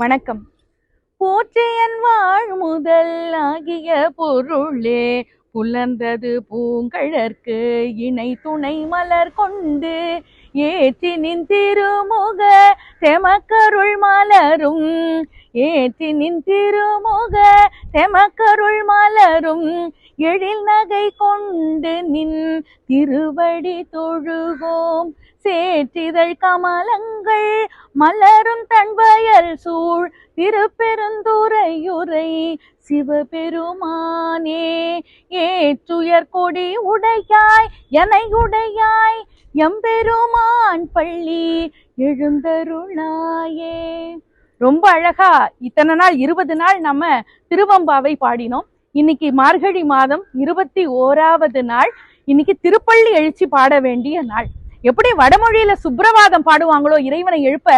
வணக்கம். போற்றியன் வாழ் முதல் ஆகிய பொருளே புலர்ந்தது பூங்கழற்கு இணை துணை மலர் கொண்டு ஏற்றி நின் திருமுக தெமக்கருள் மலரும் ஏற்றி நின் திருமுக தெமக்கருள் மலரும் எழில் நகை கொண்டு நின் திருவடி தொழுவோம் சேற்றிதழ் கமலங்கள் மலரும் தன்வயல் சூழ் திருப்பெருந்துறையுரை சிவபெருமானே ஏற்றுயர் கொடி உடையாய் எனை உடையாய் எம்பெருமான் பள்ளி எழுந்தருளாயே. ரொம்ப அழகா இத்தனை நாள் 20 நாள் நம்ம திருவம்பாவை பாடினோம். இன்னைக்கு மார்கழி மாதம் 21வது நாள். இன்னைக்கு திருப்பள்ளி எழுச்சி பாட வேண்டிய நாள். எப்படி வடமொழியில சுப்ரவாதம் பாடுவாங்களோ இறைவனை எழுப்ப,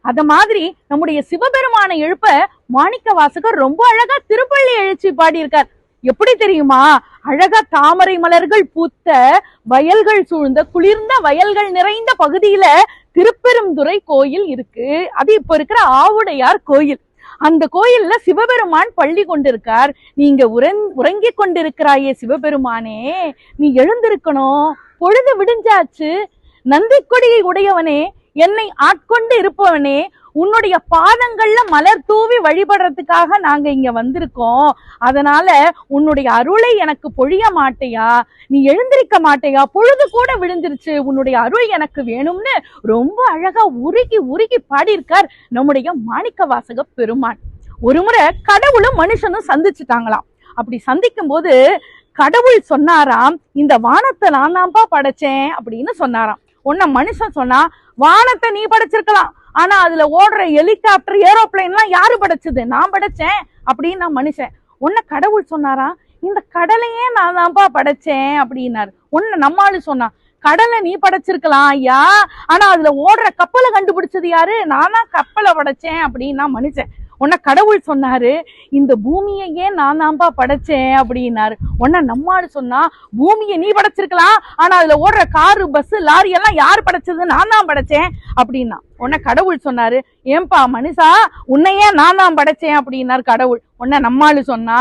அத மாதிரி நம்முடைய சிவபெருமானை எழுப்ப மாணிக்க வாசகர் ரொம்ப அழகா திருப்பள்ளி எழுச்சி பாடியிருக்கார். எப்படி தெரியுமா? அழகா தாமரை மலர்கள் பூத்த வயல்கள் சூழ்ந்த குளிர்ந்த வயல்கள் நிறைந்த பகுதியில திருப்பெருந்துறை கோயில் இருக்கு. அது இப்ப இருக்கிற ஆவுடையார் கோயில். அந்த கோயில்ல சிவபெருமான் பள்ளி கொண்டிருக்கார். நீங்க உறங்கிக் கொண்டிருக்கிறாயே சிவபெருமானே, நீ எழுந்திருக்கணும். பொழுது விடிஞ்சாச்சு. நந்தி கொடியை உடையவனே, என்னை ஆட்கொண்டு இருப்பவனே, உன்னுடைய பாதங்கள்ல மலர் தூவி வழிபடுறதுக்காக நாங்க இங்க வந்திருக்கோம். அதனால உன்னுடைய அருளை எனக்கு பொழிய மாட்டையா? நீ எழுந்திருக்க மாட்டையா? பொழுது கூட விழுந்துருச்சு, உன்னுடைய அருள் எனக்கு வேணும்னு ரொம்ப அழகா உருகி உருகி பாடியிருக்கார் நம்முடைய மாணிக்க வாசக பெருமான். ஒரு முறை கடவுளும் மனுஷனும் சந்திச்சுட்டாங்களாம். அப்படி சந்திக்கும் போது கடவுள் சொன்னாராம், இந்த வானத்தை நான் தான்ப்பா படைச்சேன் அப்படின்னு சொன்னாராம். உன்ன மனுஷன் சொன்னா, வானத்தை நீ படைச்சிருக்கலாம், ஆனா அதுல ஓடுற ஹெலிகாப்டர் ஏரோப்ளைன் எல்லாம் யாரு படைச்சது? நான் படைச்சேன் அப்படின்னு மனுஷன். உன்ன கடவுள் சொன்னாராம், இந்த கடலையே நான் தான்ப்பா படைச்சேன் அப்படின்னாரு. உன்ன நம்மாளு சொன்னா, கடலை நீ படைச்சிருக்கலாம் ஐயா, ஆனா அதுல ஓடுற கப்பலை கண்டுபிடிச்சது யாரு? நானா கப்பலை படைச்சேன் அப்படின்னா மனுஷன். உன்ன கடவுள் சொன்னாரு, இந்த பூமியையே நான் தான்ப்பா படைச்சேன் அப்படின்னாரு. உன்ன நம்மாடு சொன்னா, பூமியை நீ படைச்சிருக்கலாம், ஆனா அதுல ஓடுற காரு பஸ் லாரி எல்லாம் யாரு படைச்சது? நான் தான் படைச்சேன் அப்படின்னா. உன்ன கடவுள் சொன்னாரு, ஏன்பா மனுஷா, உன்னையே நான் தான் படைச்சேன் அப்படின்னாரு கடவுள். உன்ன நம்மாளு சொன்னா,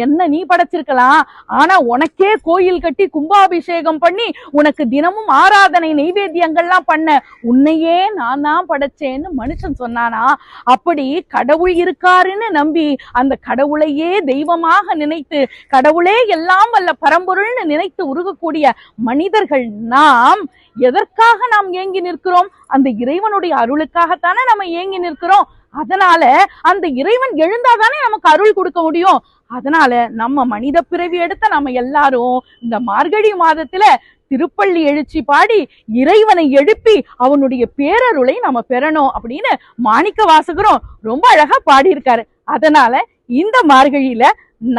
என்ன நீ படைச்சிருக்கலாம், ஆனா உனக்கே கோயில் கட்டி கும்பாபிஷேகம் பண்ணி உனக்கு தினமும் ஆராதனை நெய்வேத்தியங்கள்லாம் பண்ண உன்னையே நான் தான் படைச்சேன்னு மனுஷன் சொன்னானா. அப்படி கடவுள் இருக்காருன்னு நம்பி அந்த கடவுளையே தெய்வமாக நினைத்து, கடவுளே எல்லாம் வல்ல பரம்பொருள்னு நினைத்து உருகக்கூடிய மனிதர்கள் நாம் எதற்காக நாம் ஏங்கி நிற்கிறோம்? அந்த இறைவனுடைய அருளுக்காகத்தானே நம்ம ஏங்கி நிற்கிறோம். அதனால அந்த இறைவன் எழுந்தாதானே நமக்கு அருள் கொடுக்க முடியும். அதனால நம்ம மனித பிறவி எடுத்த நம்ம எல்லாரும் இந்த மார்கழி மாதத்துல திருப்பள்ளி எழுச்சி பாடி இறைவனை எழுப்பி அவனுடைய பேரருளை நம்ம பெறணும் அப்படின்னு மாணிக்க வாசகரும் ரொம்ப அழகா பாடியிருக்காரு. அதனால இந்த மார்கழியில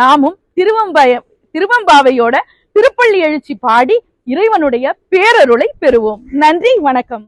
நாமும் திருவம்பாவையோட திருப்பள்ளி எழுச்சி பாடி இறைவனுடைய பேரருளை பெறுவோம். நன்றி, வணக்கம்.